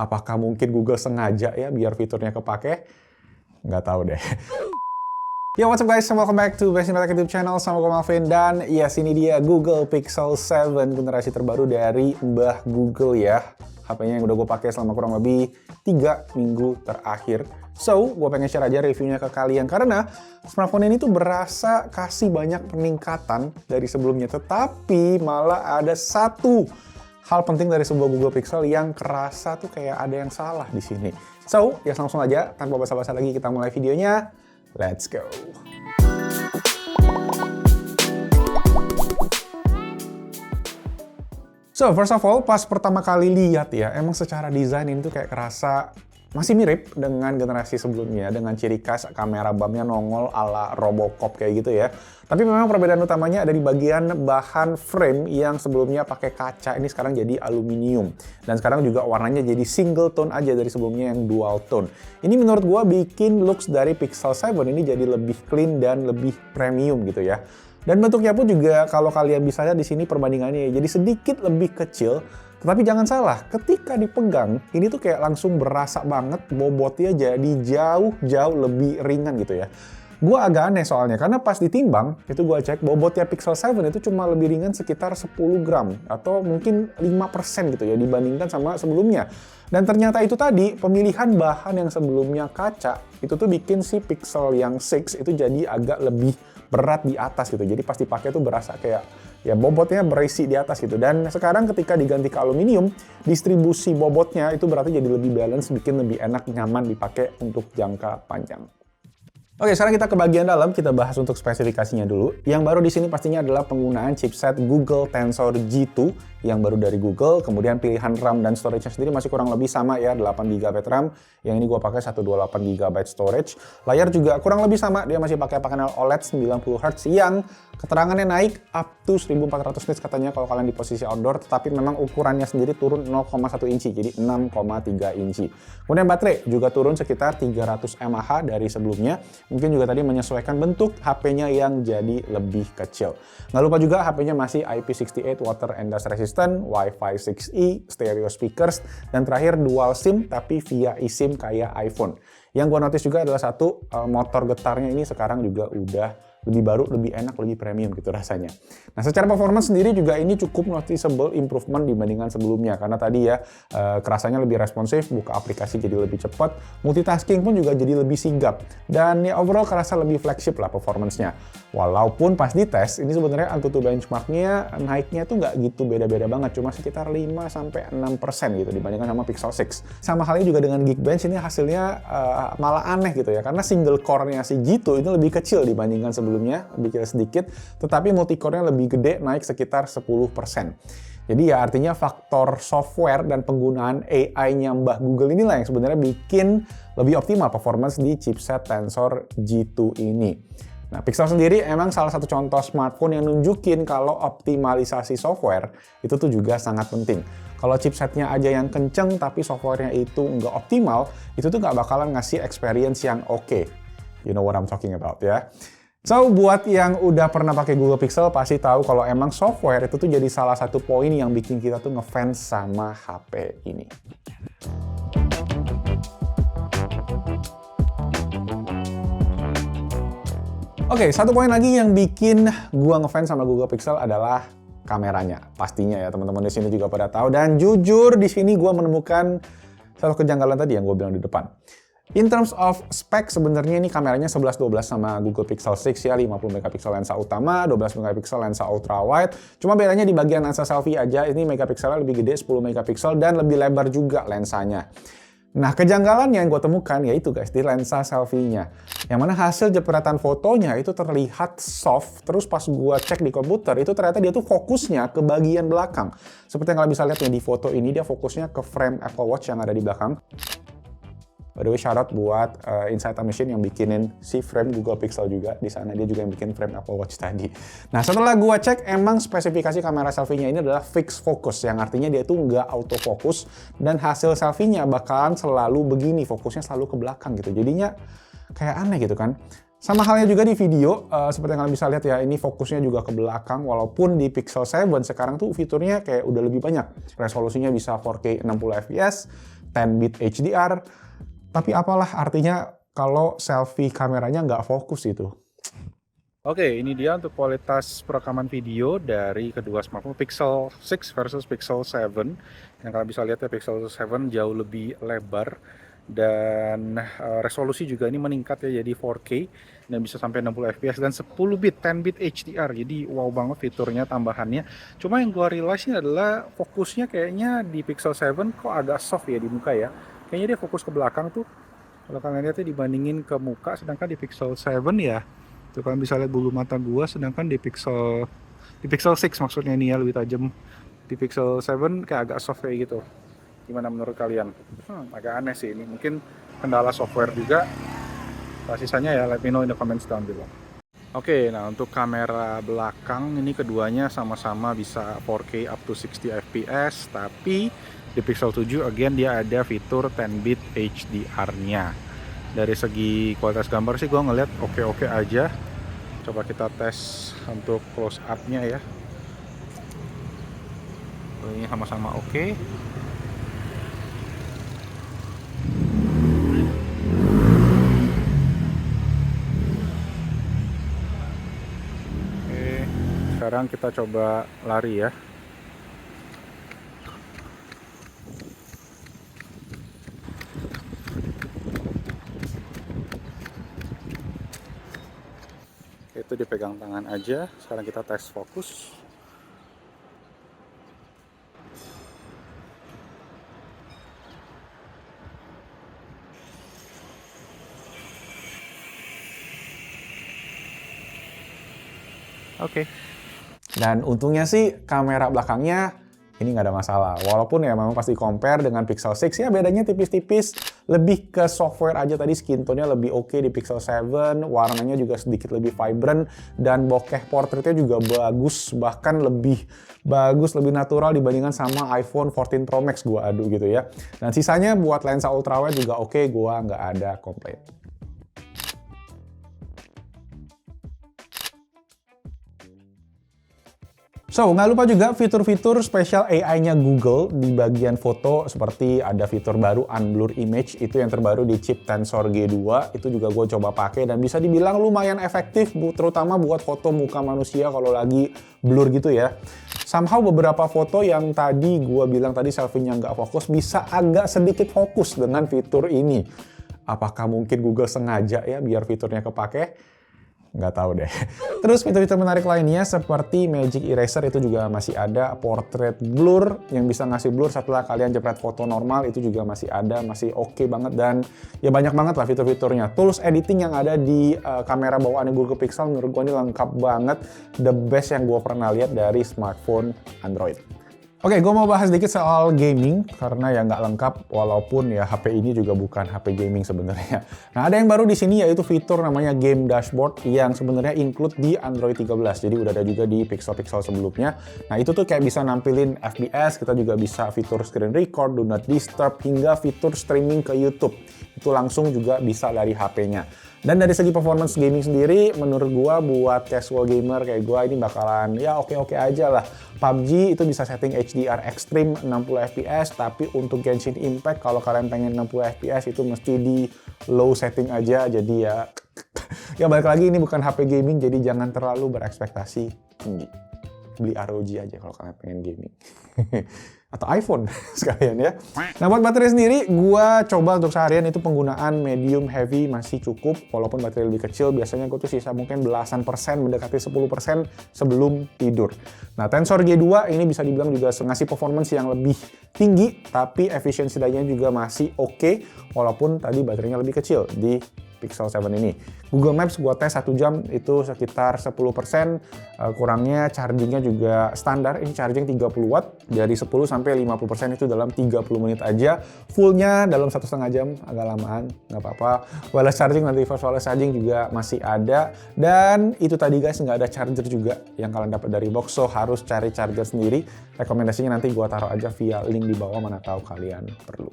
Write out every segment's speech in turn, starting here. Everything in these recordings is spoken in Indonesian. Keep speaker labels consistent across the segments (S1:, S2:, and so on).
S1: Apakah mungkin Google sengaja ya biar fiturnya kepake? Nggak tahu deh. Yo, what's up guys? Welcome back to Best in Tech YouTube channel sama gue Malvin. Dan yes, ini dia Google Pixel 7 generasi terbaru dari Mbah Google ya. HP-nya yang udah gue pakai selama kurang lebih 3 minggu terakhir. So, gue pengen share aja reviewnya ke kalian. Karena smartphone ini tuh berasa kasih banyak peningkatan dari sebelumnya. Tetapi malah ada satu hal penting dari sebuah Google Pixel yang kerasa tuh kayak ada yang salah di sini. So, ya langsung aja, tanpa basa-basi lagi kita mulai videonya. Let's go! So, first of all, pas pertama kali lihat ya, emang secara desain ini tuh kayak kerasa masih mirip dengan generasi sebelumnya, dengan ciri khas kamera BAM-nya nongol ala Robocop kayak gitu ya. Tapi memang perbedaan utamanya ada di bagian bahan frame yang sebelumnya pakai kaca, ini sekarang jadi aluminium. Dan sekarang juga warnanya jadi single tone aja dari sebelumnya yang dual tone. Ini menurut gua bikin looks dari Pixel 7 ini jadi lebih clean dan lebih premium gitu ya. Dan bentuknya pun juga kalau kalian bisa lihat di sini perbandingannya jadi sedikit lebih kecil. Tetapi jangan salah, ketika dipegang, ini tuh kayak langsung berasa banget bobotnya jadi jauh-jauh lebih ringan gitu ya. Gue agak aneh soalnya, karena pas ditimbang, itu gue cek, bobotnya Pixel 7 itu cuma lebih ringan sekitar 10 gram, atau mungkin 5% gitu ya, dibandingkan sama sebelumnya. Dan ternyata itu tadi, pemilihan bahan yang sebelumnya kaca, itu tuh bikin si Pixel yang 6 itu jadi agak lebih berat di atas gitu. Jadi pas dipakai tuh berasa kayak ya bobotnya berisi di atas gitu. Dan sekarang ketika diganti ke aluminium, distribusi bobotnya itu berarti jadi lebih balance, bikin lebih enak, nyaman dipakai untuk jangka panjang. Oke, sekarang kita ke bagian dalam, kita bahas untuk spesifikasinya dulu. Yang baru di sini pastinya adalah penggunaan chipset Google Tensor G2 yang baru dari Google. Kemudian pilihan RAM dan storage-nya sendiri masih kurang lebih sama ya, 8GB RAM. Yang ini gue pakai 128GB storage. Layar juga kurang lebih sama, dia masih pakai panel OLED 90Hz yang keterangannya naik up to 1400 nits katanya kalau kalian di posisi outdoor, tetapi memang ukurannya sendiri turun 0,1 inci, jadi 6,3 inci. Kemudian baterai juga turun sekitar 300 mAh dari sebelumnya. Mungkin juga tadi menyesuaikan bentuk HP-nya yang jadi lebih kecil. Nggak lupa juga HP-nya masih IP68 water and dust resistant, Wi-Fi 6E, stereo speakers, dan terakhir dual SIM tapi via eSIM kayak iPhone. Yang gua notice juga adalah satu, motor getarnya ini sekarang juga udah lebih baru, lebih enak, lebih premium gitu rasanya. Nah, secara performance sendiri juga ini cukup noticeable improvement dibandingkan sebelumnya. Karena tadi ya, kerasanya lebih responsif, buka aplikasi jadi lebih cepat, multitasking pun juga jadi lebih sigap. Dan ya overall kerasa lebih flagship lah performance-nya. Walaupun pas dites, ini sebenarnya AnTuTu benchmark-nya naiknya tuh nggak gitu beda-beda banget. Cuma sekitar 5-6% gitu dibandingkan sama Pixel 6. Sama halnya juga dengan Geekbench, ini hasilnya malah aneh gitu ya. Karena single core-nya si G2 itu lebih kecil dibandingkan sebelumnya, lebih kecil sedikit, tetapi multicore-nya lebih gede, naik sekitar 10%. Jadi ya artinya faktor software dan penggunaan AI-nya Mbah Google inilah yang sebenarnya bikin lebih optimal performance di chipset Tensor G2 ini. Nah, Pixel sendiri emang salah satu contoh smartphone yang nunjukin kalau optimalisasi software itu tuh juga sangat penting. Kalau chipsetnya aja yang kenceng tapi softwarenya itu nggak optimal, itu tuh nggak bakalan ngasih experience yang oke. You know what I'm talking about ya. So, buat yang udah pernah pakai Google Pixel pasti tahu kalau emang software itu tuh jadi salah satu poin yang bikin kita tuh ngefans sama HP ini. Oke, satu poin lagi yang bikin gua ngefans sama Google Pixel adalah kameranya. Pastinya ya teman-teman di sini juga pada tahu. Dan jujur di sini gua menemukan satu kejanggalan tadi yang gua bilang di depan. In terms of spek sebenarnya ini kameranya 11-12 sama Google Pixel 6 ya, 50 megapiksel lensa utama, 12 megapiksel lensa ultra wide. Cuma bedanya di bagian lensa selfie aja, ini megapikselnya lebih gede 10 megapiksel dan lebih lebar juga lensanya. Nah, kejanggalan yang gue temukan yaitu guys di lensa selfie-nya. Yang mana hasil jepretan fotonya itu terlihat soft, terus pas gue cek di komputer itu ternyata dia tuh fokusnya ke bagian belakang. Seperti yang kalian bisa lihat ya di foto ini, dia fokusnya ke frame Apple Watch yang ada di belakang. By the way, shout out buat Insight Machine yang bikinin si frame Google Pixel juga. Di sana dia juga yang bikin frame Apple Watch tadi. Nah, setelah gua cek, emang spesifikasi kamera selfie-nya ini adalah fixed focus, yang artinya dia tuh nggak autofocus, dan hasil selfie-nya bakalan selalu begini, fokusnya selalu ke belakang gitu. Jadinya kayak aneh gitu kan. Sama halnya juga di video, seperti yang kalian bisa lihat ya, ini fokusnya juga ke belakang, walaupun di Pixel 7 sekarang tuh fiturnya kayak udah lebih banyak. Resolusinya bisa 4K 60 fps, 10-bit HDR. Tapi apalah artinya kalau selfie kameranya nggak fokus itu. Oke, ini dia untuk kualitas perekaman video dari kedua smartphone Pixel 6 versus Pixel 7. Yang kalian bisa lihat ya, Pixel 7 jauh lebih lebar dan resolusi juga ini meningkat ya, jadi 4K dan bisa sampai 60 fps dan 10-bit 10-bit HDR. Jadi wow banget fiturnya, tambahannya. Cuma yang gua realize ini adalah fokusnya kayaknya di Pixel 7 kok agak soft ya di muka ya. Kayaknya dia fokus ke belakang tuh. Kalau kalian lihat ya, dibandingin ke muka, sedangkan di Pixel 7 ya tuh kalian bisa lihat bulu mata gua, sedangkan di Pixel 6 maksudnya ini ya lebih tajam. Di Pixel 7 kayak agak soft kayak gitu. Gimana menurut kalian? Agak aneh sih ini. Mungkin kendala software juga. Sisanya ya let me know in the comments down below. Oke, nah untuk kamera belakang ini keduanya sama-sama bisa 4K up to 60 fps, tapi di Pixel 7 again dia ada fitur 10-bit HDR-nya. Dari segi kualitas gambar sih gue ngeliat oke-oke aja. Coba kita tes untuk close up-nya ya. Ini sama-sama oke. Oke, sekarang kita coba lari ya. Itu dipegang tangan aja. Sekarang kita tes fokus. Oke. Dan untungnya sih kamera belakangnya ini nggak ada masalah. Walaupun ya memang pasti compare dengan Pixel 6 ya bedanya tipis-tipis. Lebih ke software aja, tadi skin tone-nya lebih oke di Pixel 7, warnanya juga sedikit lebih vibrant, dan bokeh portraitnya juga bagus, bahkan lebih bagus, lebih natural dibandingkan sama iPhone 14 Pro Max gua adu gitu ya. Dan sisanya buat lensa ultrawide juga oke, gua nggak ada komplain. So, nggak lupa juga fitur-fitur spesial AI-nya Google di bagian foto, seperti ada fitur baru Unblur Image, itu yang terbaru di chip Tensor G2, itu juga gue coba pakai dan bisa dibilang lumayan efektif, terutama buat foto muka manusia kalau lagi blur gitu ya. Somehow beberapa foto yang tadi gue bilang tadi selfie-nya nggak fokus, bisa agak sedikit fokus dengan fitur ini. Apakah mungkin Google sengaja ya biar fiturnya kepake? Nggak tahu deh. Terus fitur-fitur menarik lainnya seperti Magic Eraser itu juga masih ada, Portrait Blur yang bisa ngasih blur setelah kalian jepret foto normal itu juga masih ada, masih oke banget, dan ya banyak banget lah fitur-fiturnya. Tools editing yang ada di kamera bawaan Google Pixel menurut gue ini lengkap banget, the best yang gue pernah lihat dari smartphone Android. Oke, gue mau bahas sedikit soal gaming, karena ya nggak lengkap, walaupun ya HP ini juga bukan HP gaming sebenarnya. Nah, ada yang baru di sini yaitu fitur namanya Game Dashboard yang sebenarnya include di Android 13, jadi udah ada juga di Pixel sebelumnya. Nah, itu tuh kayak bisa nampilin FPS, kita juga bisa fitur screen record, do not disturb, hingga fitur streaming ke YouTube. Itu langsung juga bisa dari HP-nya. Dan dari segi performance gaming sendiri, menurut gua buat casual gamer kayak gua ini bakalan ya oke-oke aja lah. PUBG itu bisa setting HDR Extreme 60 fps, tapi untuk Genshin Impact kalau kalian pengen 60 fps itu mesti di low setting aja. Jadi ya ya balik lagi ini bukan HP gaming, jadi jangan terlalu berekspektasi tinggi. Beli ROG aja kalau kalian pengen gaming. Atau iPhone sekalian ya. Nah, buat baterai sendiri, gua coba untuk seharian itu penggunaan medium heavy masih cukup, walaupun baterai lebih kecil, biasanya gua tuh sisa mungkin belasan persen, mendekati 10% sebelum tidur. Nah, Tensor G2 ini bisa dibilang juga ngasih performance yang lebih tinggi, tapi efisiensi dayanya juga masih oke, walaupun tadi baterainya lebih kecil di Pixel 7 ini. Google Maps gua tes 1 jam itu sekitar 10%, kurangnya chargingnya juga standar, ini charging 30 watt, dari 10 sampai 50% itu dalam 30 menit aja, fullnya dalam 1,5 jam, agak lamaan, nggak apa-apa. Wireless charging, nanti fast wireless charging juga masih ada, dan itu tadi guys, nggak ada charger juga yang kalian dapat dari box, so harus cari charger sendiri. Rekomendasinya nanti gua taruh aja via link di bawah, mana tahu kalian perlu.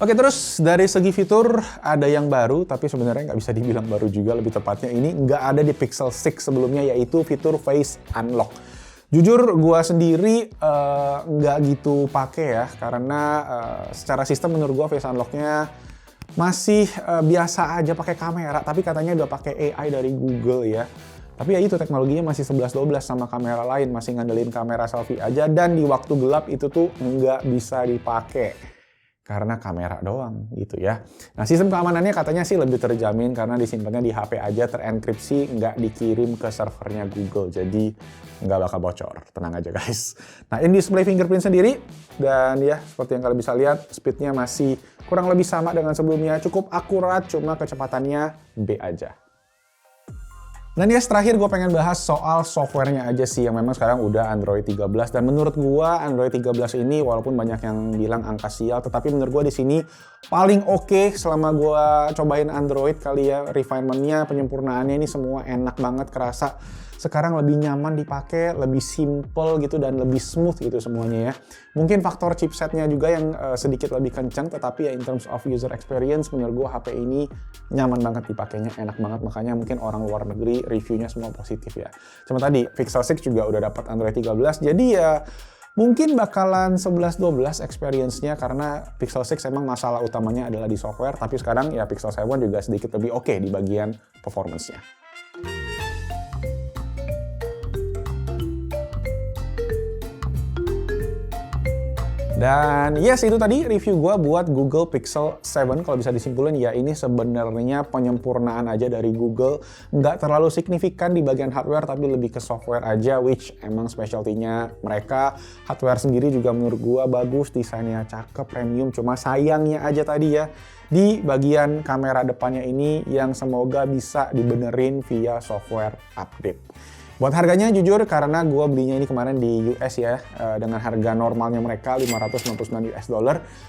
S1: Oke, terus dari segi fitur ada yang baru, tapi sebenarnya nggak bisa dibilang baru juga, lebih tepatnya ini nggak ada di Pixel 6 sebelumnya, yaitu fitur Face Unlock. Jujur gue sendiri nggak gitu pakai ya, karena secara sistem menurut gue Face Unlock-nya masih biasa aja pakai kamera, tapi katanya udah pakai AI dari Google ya. Tapi ya itu teknologinya masih 11-12 sama kamera lain, masih ngandelin kamera selfie aja, dan di waktu gelap itu tuh nggak bisa dipakai. Karena kamera doang gitu ya. Nah, sistem keamanannya katanya sih lebih terjamin karena disimpannya di HP aja, terenkripsi, nggak dikirim ke servernya Google. Jadi nggak bakal bocor, tenang aja guys. Nah, in-display fingerprint sendiri, dan ya seperti yang kalian bisa lihat, speednya masih kurang lebih sama dengan sebelumnya, cukup akurat, cuma kecepatannya B aja. Dan guys, terakhir gue pengen bahas soal softwarenya aja sih, yang memang sekarang udah Android 13. Dan menurut gue Android 13 ini walaupun banyak yang bilang angka sial, tetapi menurut gue di sini paling oke selama gue cobain Android kali ya. Refinement-nya, penyempurnaannya ini semua enak banget, kerasa sekarang lebih nyaman dipakai, lebih simple gitu, dan lebih smooth gitu semuanya ya. Mungkin faktor chipsetnya juga yang sedikit lebih kencang, tetapi ya in terms of user experience menurut gue HP ini nyaman banget dipakainya, enak banget, makanya mungkin orang luar negeri reviewnya semua positif ya. Cuma tadi Pixel 6 juga udah dapat Android 13, jadi ya mungkin bakalan 11-12 experience-nya, karena Pixel 6 emang masalah utamanya adalah di software, tapi sekarang ya Pixel 7 juga sedikit lebih oke di bagian performance-nya. Dan yes, itu tadi review gue buat Google Pixel 7. Kalau bisa disimpulin ya ini sebenarnya penyempurnaan aja dari Google. Nggak terlalu signifikan di bagian hardware, tapi lebih ke software aja, which emang specialty-nya mereka. Hardware sendiri juga menurut gue bagus, desainnya cakep, premium. Cuma sayangnya aja tadi ya, di bagian kamera depannya ini yang semoga bisa dibenerin via software update. Buat harganya jujur, karena gue belinya ini kemarin di US ya, dengan harga normalnya mereka $599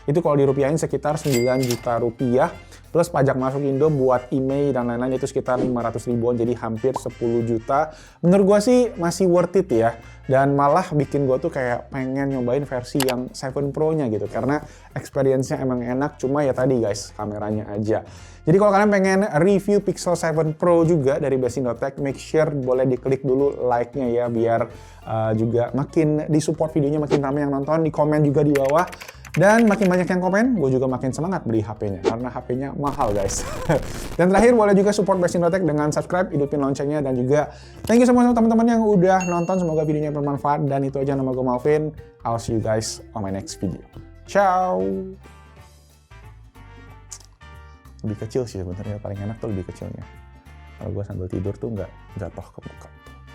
S1: itu kalau dirupiahin sekitar 9 juta rupiah, plus pajak masuk Indo buat email dan lain-lain itu sekitar 500 ribuan, jadi hampir 10 juta. Menurut gue sih masih worth it ya, dan malah bikin gue tuh kayak pengen nyobain versi yang 7 Pro-nya gitu, karena experience-nya emang enak, cuma ya tadi guys, kameranya aja. Jadi kalau kalian pengen review Pixel 7 Pro juga dari Best-in-Tech, make sure boleh diklik dulu like-nya ya, biar juga makin disupport videonya, makin ramai yang nonton, di komen juga di bawah. Dan makin banyak yang komen, gue juga makin semangat beli HP-nya, karena HP-nya mahal guys. Dan terakhir boleh juga support Best-in-Tech dengan subscribe, hidupin loncengnya, dan juga thank you semua teman-teman yang udah nonton, semoga videonya bermanfaat. Dan itu aja, nama gue Malvin, I'll see you guys on my next video. Ciao! Lebih kecil sih sebenarnya, paling enak tuh lebih kecilnya. Kalau gue sambil tidur tuh nggak jatuh ke muka.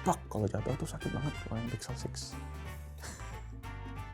S1: Pak, kalau jatuh tuh sakit banget kalau yang Pixel 6.